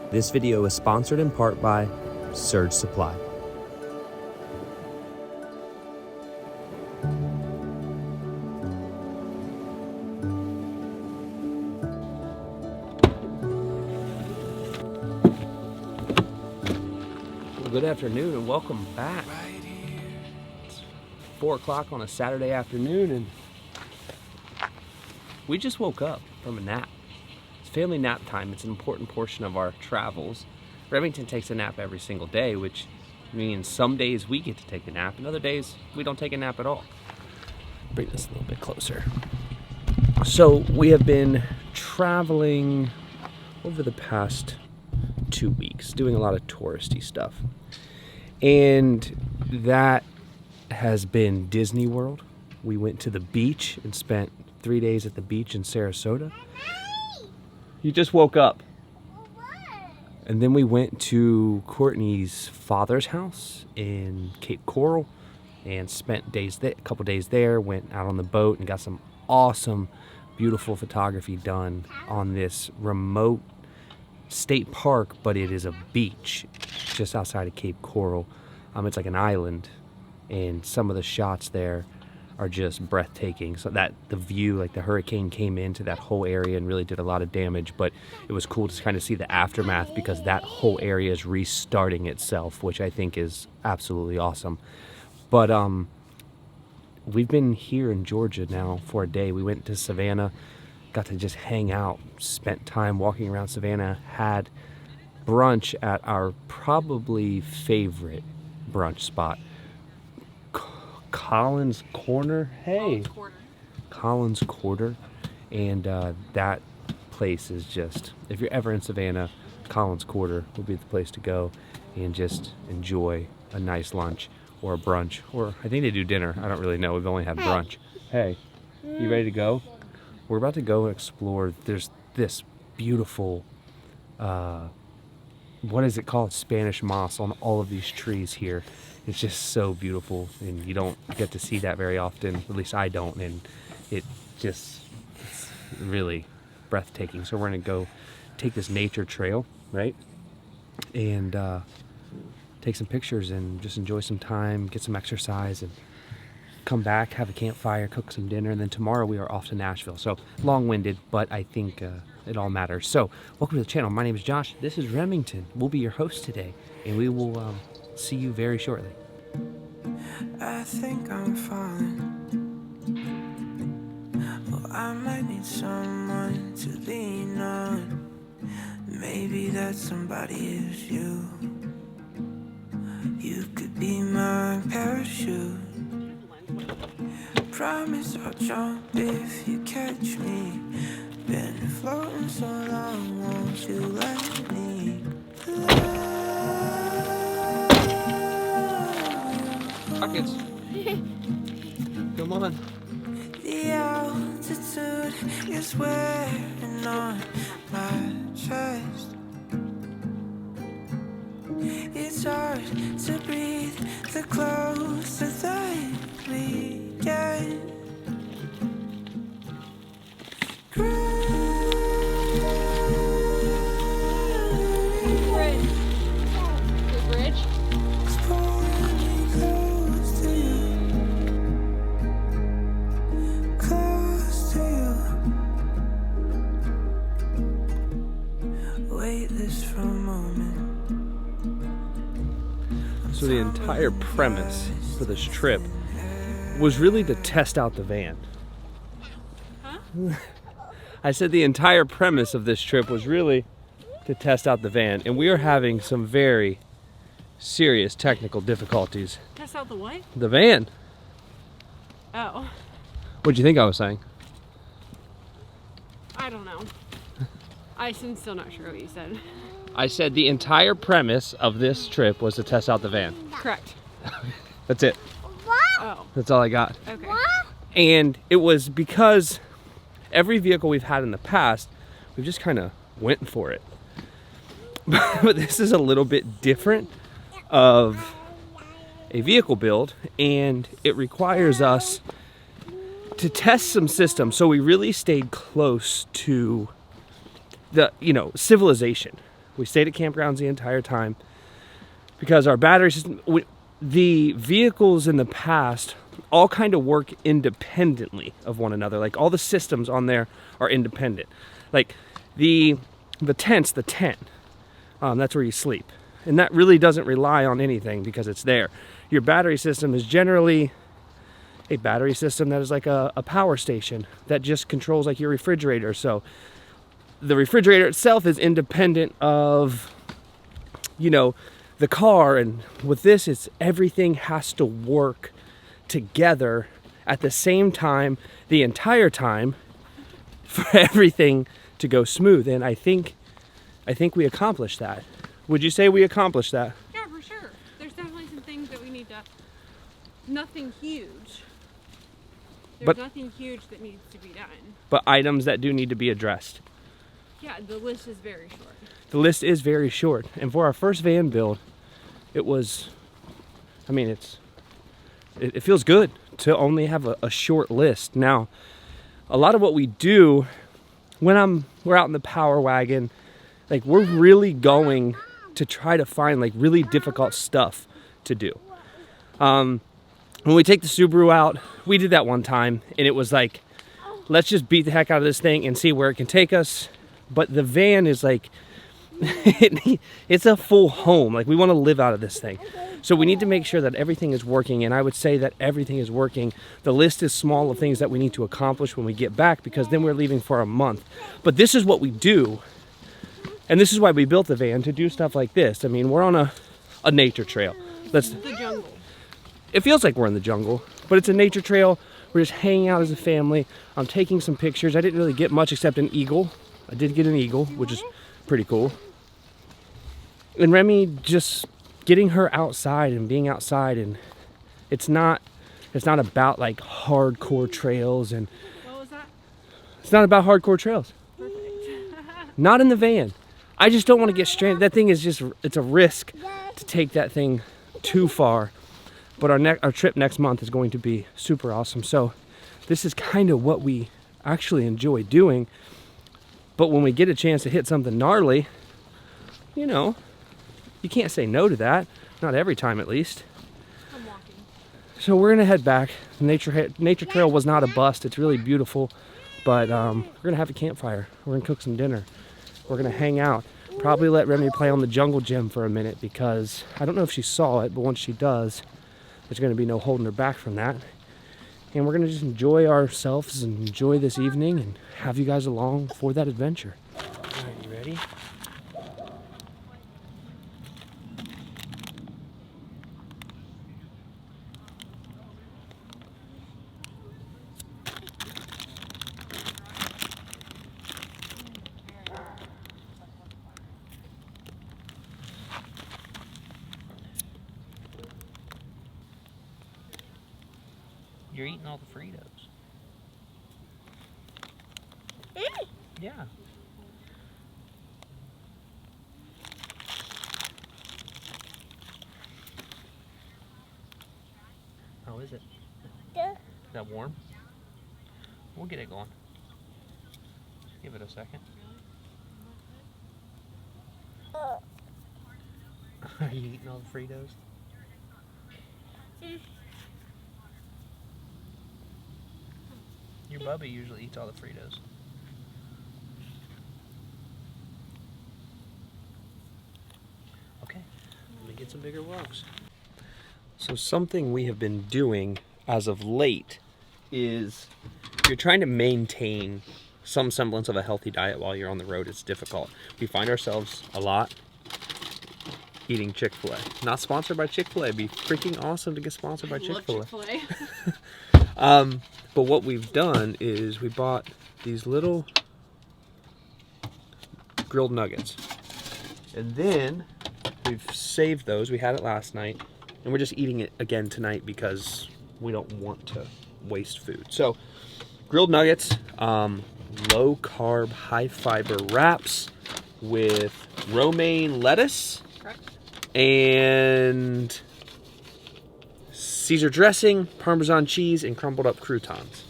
This video is sponsored in part by Surge Supply. Well, good afternoon and welcome back. It's 4 o'clock on a Saturday afternoon and we just woke up from a nap. It's family nap time. It's an important portion of our travels. Remington takes a nap every single day, which means some days we get to take a nap and other days we don't take a nap at all. Bring this a little bit closer. So we have been traveling over the past 2 weeks, doing a lot of touristy stuff. And that has been Disney World. We went to the beach and spent 3 days at the beach in Sarasota. You just woke up. And then we went to Courtney's father's house in Cape Coral and spent a couple days there, went out on the boat and got some awesome, beautiful photography done on this remote state park, but it is a beach just outside of Cape Coral. It's like an island, and some of the shots there are just breathtaking. So that the view, like the hurricane came into that whole area and really did a lot of damage, but it was cool to kind of see the aftermath because that whole area is restarting itself, which I think is absolutely awesome. But we've been here in Georgia now for a day. We went to Savannah, got to just hang out, spent time walking around Savannah, had brunch at our probably favorite brunch spot, Collins Corner. Hey, Collins Quarter. And that place is just, if you're ever in Savannah, Collins Quarter would be the place to go and just enjoy a nice lunch or a brunch, or I think they do dinner. I don't really know. We've only had brunch. Hey, you ready to go? We're about to go explore. There's this beautiful, what is it called? Spanish moss on all of these trees here. It's just so beautiful, and you don't get to see that very often. At least I don't, and it's really breathtaking. So we're gonna go take this nature trail, right? And take some pictures and just enjoy some time, get some exercise, and come back, have a campfire, cook some dinner, and then tomorrow we are off to Nashville. So long-winded, but I think it all matters. So welcome to the channel. My name is Josh. This is Remington. We'll be your host today, and we will see you very shortly. I think I'm falling. Well, I might need someone to lean on. Maybe that somebody is you. You could be my parachute. Promise I'll jump if you catch me. Been floating so long, won't you let me fly? Pockets. Come on. The altitude is wearing on my chest. It's hard to breathe the closer that we get. So the entire premise for this trip was really to test out the van. Huh? I said the entire premise of this trip was really to test out the van, and we are having some very serious technical difficulties. Test out the what? The van. Oh. What'd you think I was saying? I don't know. I'm still not sure what you said. I said the entire premise of this trip was to test out the van. Correct. That's it. Oh. That's all I got. Okay. And it was because every vehicle we've had in the past, we've just kind of went for it. But this is a little bit different of a vehicle build, and it requires us to test some systems. So we really stayed close to the, civilization. We stayed at campgrounds the entire time because our battery system, the vehicles in the past all kind of work independently of one another. Like all the systems on there are independent. Like the tent, that's where you sleep. And that really doesn't rely on anything because it's there. Your battery system is generally a battery system that is like a power station that just controls like your refrigerator. So the refrigerator itself is independent of, you know, the car. And with this, it's everything has to work together at the same time, the entire time, for everything to go smooth. And I think we accomplished that. Would you say we accomplished that? Yeah, for sure. There's definitely some things that we need to, nothing huge. There's nothing huge that needs to be done. But items that do need to be addressed. Yeah, the list is very short. The list is very short. And for our first van build, it was, I mean, it feels good to only have a short list. Now, a lot of what we do when we're out in the power wagon, like we're really going to try to find like really difficult stuff to do. When we take the Subaru out, we did that one time and it was like, let's just beat the heck out of this thing and see where it can take us. But the van is like, it's a full home. Like we want to live out of this thing. So we need to make sure that everything is working, and I would say that everything is working. The list is small of things that we need to accomplish when we get back, because then we're leaving for a month. But this is what we do, and this is why we built the van, to do stuff like this. I mean, we're on a nature trail. The jungle. It feels like we're in the jungle, but it's a nature trail. We're just hanging out as a family. I'm taking some pictures. I didn't really get much except an eagle. I did get an eagle, which is pretty cool. And Remy, just getting her outside and being outside, and it's not about like hardcore trails. And What was that? it's not about hardcore trails. Perfect. Not in the van. I just don't want to get stranded. That thing is just, it's a risk to take that thing too far. But our trip next month is going to be super awesome. So this is kind of what we actually enjoy doing. But when we get a chance to hit something gnarly, you know, you can't say no to that. Not every time, at least. I'm walking. So we're gonna head back. Nature trail was not a bust. It's really beautiful. But we're gonna have a campfire. We're gonna cook some dinner. We're gonna hang out. Probably let Remy play on the jungle gym for a minute, because I don't know if she saw it, but once she does, there's gonna be no holding her back from that. And we're gonna just enjoy ourselves and enjoy this evening and have you guys along for that adventure. All right, you ready? You're eating all the Fritos. Yeah. How is it? Good. Is that warm? We'll get it going. Give it a second. Are you eating all the Fritos? Your Bubby usually eats all the Fritos. Okay, let me get some bigger walks. So something we have been doing as of late is you're trying to maintain some semblance of a healthy diet while you're on the road. It's difficult. We find ourselves a lot eating Chick-fil-A. Not sponsored by Chick-fil-A. It'd be freaking awesome to get sponsored by Chick-fil-A. But what we've done is we bought these little grilled nuggets. And then we've saved those. We had it last night. And we're just eating it again tonight because we don't want to waste food. So, grilled nuggets, low carb, high fiber wraps with romaine lettuce. Correct. And Caesar dressing, Parmesan cheese, and crumbled up croutons.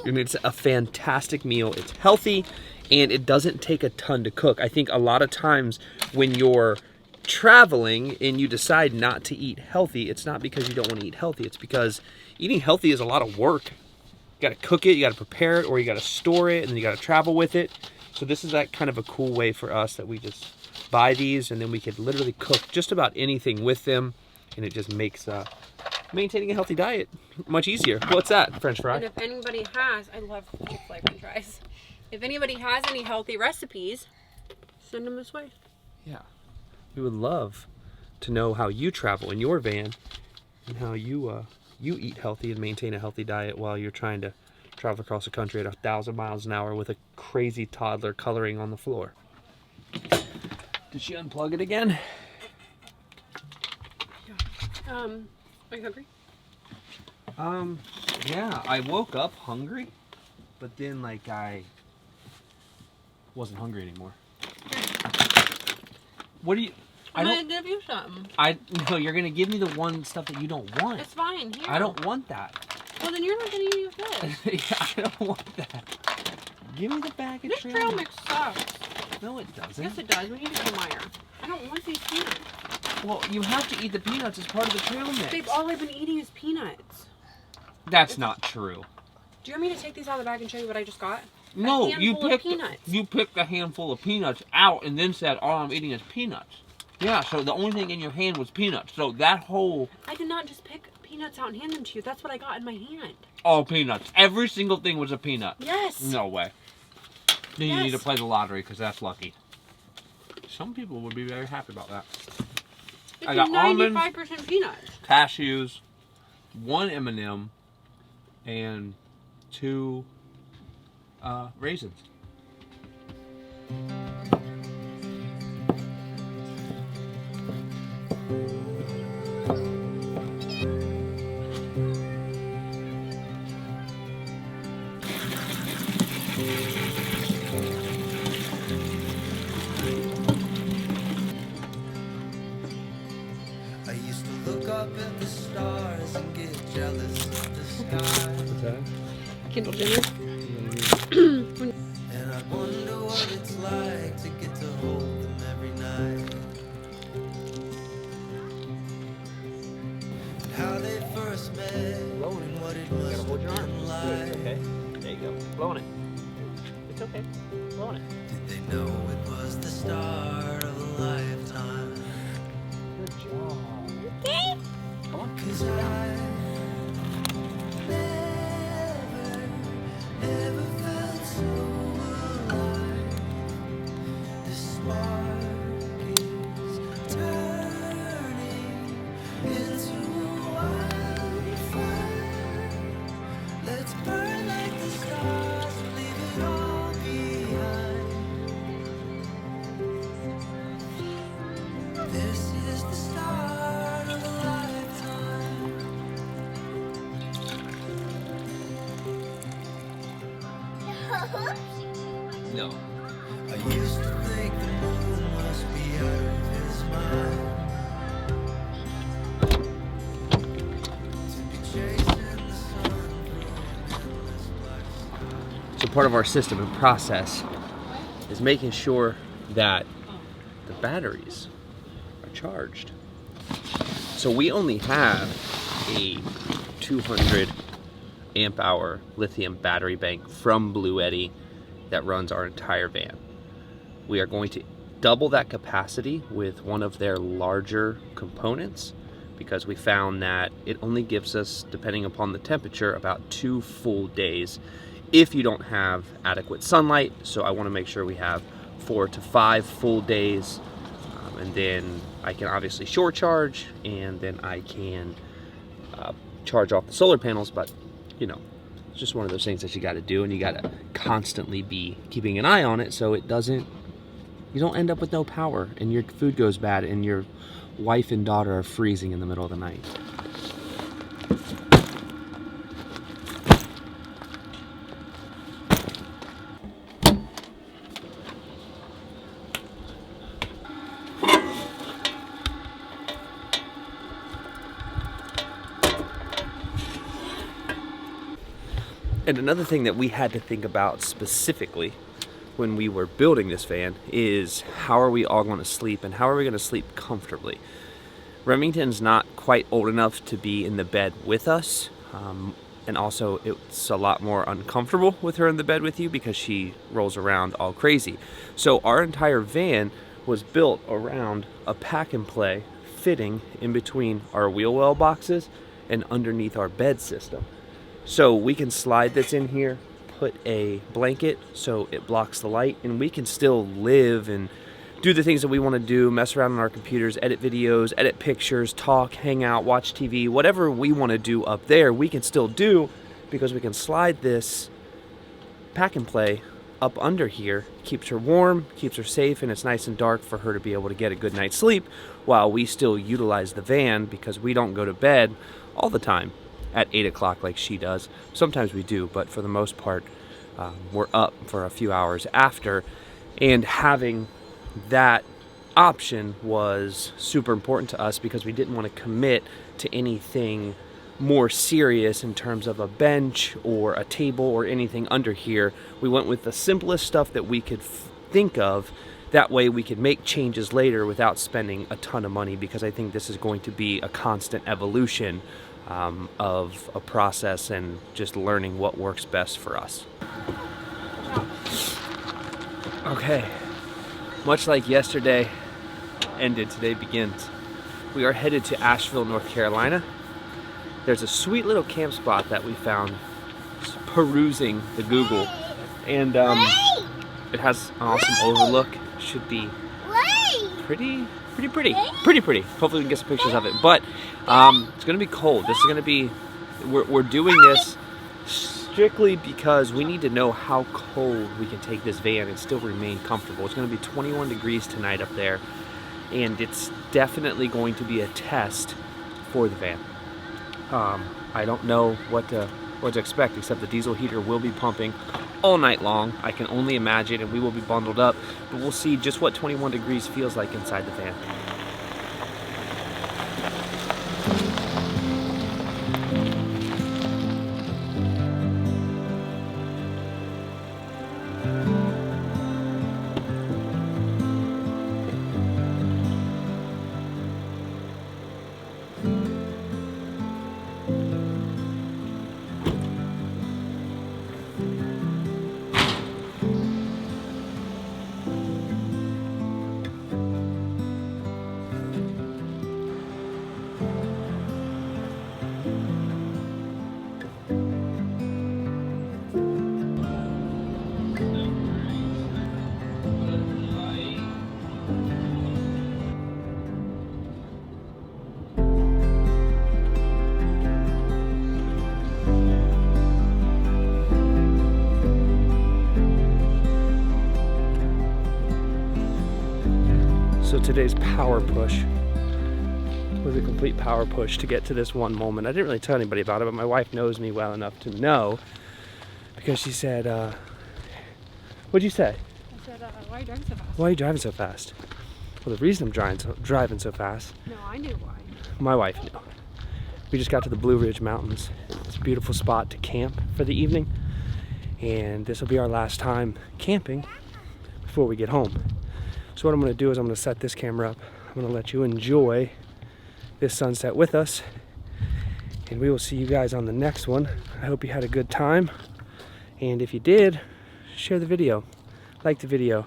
I mean, it's a fantastic meal. It's healthy. and it doesn't take a ton to cook. I think a lot of times when you're traveling and you decide not to eat healthy, it's not because you don't want to eat healthy, it's because eating healthy is a lot of work. You got to cook it, you got to prepare it, or you got to store it, and then you got to travel with it. So this is that kind of a cool way for us that we just buy these, and then we could literally cook just about anything with them, and it just makes maintaining a healthy diet much easier. What's that? French fry? And if anybody has, I love Chick-fil-A French fries. If anybody has any healthy recipes, send them this way. Yeah. We would love to know how you travel in your van and how you eat healthy and maintain a healthy diet while you're trying to travel across the country at 1,000 miles an hour with a crazy toddler coloring on the floor. Did she unplug it again? Are you hungry? Yeah, I woke up hungry, but then like I wasn't hungry anymore. What do you... I'm gonna give you something. No, you're gonna give me the one stuff that you don't want. It's fine. Here. I don't want that. Well, then you're not gonna eat this. Yeah, I don't want that. Give me the bag of This trail mix sucks. No, it doesn't. Yes, it does. We need to go Meyer. I don't want these peanuts. Well, you have to eat the peanuts as part of the trail mix. Babe, all I've been eating is peanuts. That's not true. Do you want me to take these out of the bag and show you what I just got? No, you peanuts. picked a handful of peanuts out and then said, all I'm eating is peanuts. Yeah, so the only thing in your hand was peanuts. So that whole... I did not just pick peanuts out and hand them to you. That's what I got in my hand. All peanuts. Every single thing was a peanut. Yes. No way. Then you need to play the lottery because that's lucky. Some people would be very happy about that. It's I got 95% peanuts. Cashews, 1 M&M, and 2 raisins. I used to look up at the stars and get jealous of the sky. What's that? Kindle Jenner. And I wonder what it's like to get to hold them every night. How they first met and what it must have been like. Okay. There you go. Blowing it. It's okay. Blowing it. Did they know it was the start of a lifetime? Good job. Come on. 'Cause I never, ever felt so alive. The spark is turning into a wildfire. Let's burn like the stars and leave it all behind. This is the start of a lifetime. No. I used to think the moon must be out of his mind. To be chasing the sun through an endless black sky. So part of our system and process is making sure that the batteries are charged. So we only have a 200 amp hour lithium battery bank from Blue Eddy that runs our entire van. We are going to double that capacity with one of their larger components because we found that it only gives us, depending upon the temperature, about 2 full days if you don't have adequate sunlight. So I want to make sure we have 4 to 5 full days, and then I can obviously short charge, and then I can charge off the solar panels. But you know, it's just one of those things that you got to do, and you got to constantly be keeping an eye on it so it doesn't, you don't end up with no power and your food goes bad and your wife and daughter are freezing in the middle of the night. And another thing that we had to think about specifically when we were building this van is how are we all going to sleep and how are we going to sleep comfortably. Remington's not quite old enough to be in the bed with us, and also it's a lot more uncomfortable with her in the bed with you because she rolls around all crazy. So our entire van was built around a pack and play fitting in between our wheel well boxes and underneath our bed system. So we can slide this in here, put a blanket so it blocks the light, and we can still live and do the things that we want to do, mess around on our computers, edit videos, edit pictures, talk, hang out, watch TV, whatever we want to do up there, we can still do because we can slide this pack and play up under here. Keeps her warm, keeps her safe, and it's nice and dark for her to be able to get a good night's sleep while we still utilize the van because we don't go to bed all the time at 8 o'clock like she does. Sometimes we do, but for the most part, we're up for a few hours after, and having that option was super important to us because we didn't want to commit to anything more serious in terms of a bench or a table or anything under here. We went with the simplest stuff that we could think of. That way we could make changes later without spending a ton of money, because I think this is going to be a constant evolution of a process and just learning what works best for us. Okay. Much like yesterday ended, today begins. We are headed to Asheville, North Carolina. There's a sweet little camp spot that we found perusing the Google, and it has an awesome overlook. Should be pretty. Hopefully we can get some pictures of it. But it's gonna be cold. This is gonna be. We're doing this strictly because we need to know how cold we can take this van and still remain comfortable. It's going to be 21 degrees tonight up there, and it's definitely going to be a test for the van. I don't know what to expect, except the diesel heater will be pumping all night long. I can only imagine, and we will be bundled up, but we'll see just what 21 degrees feels like inside the van. So today's power push was a complete power push to get to this one moment. I didn't really tell anybody about it, but my wife knows me well enough to know, because she said, what'd you say? I said, why are you driving so fast? Why are you driving so fast? Well, the reason I'm driving so fast. No, I knew why. My wife knew. We just got to the Blue Ridge Mountains. It's a beautiful spot to camp for the evening, and this will be our last time camping before we get home. So what I'm going to do is I'm going to set this camera up. I'm going to let you enjoy this sunset with us, and we will see you guys on the next one. I hope you had a good time, and if you did, share the video, like the video,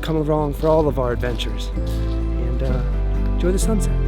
come along for all of our adventures, and enjoy the sunset.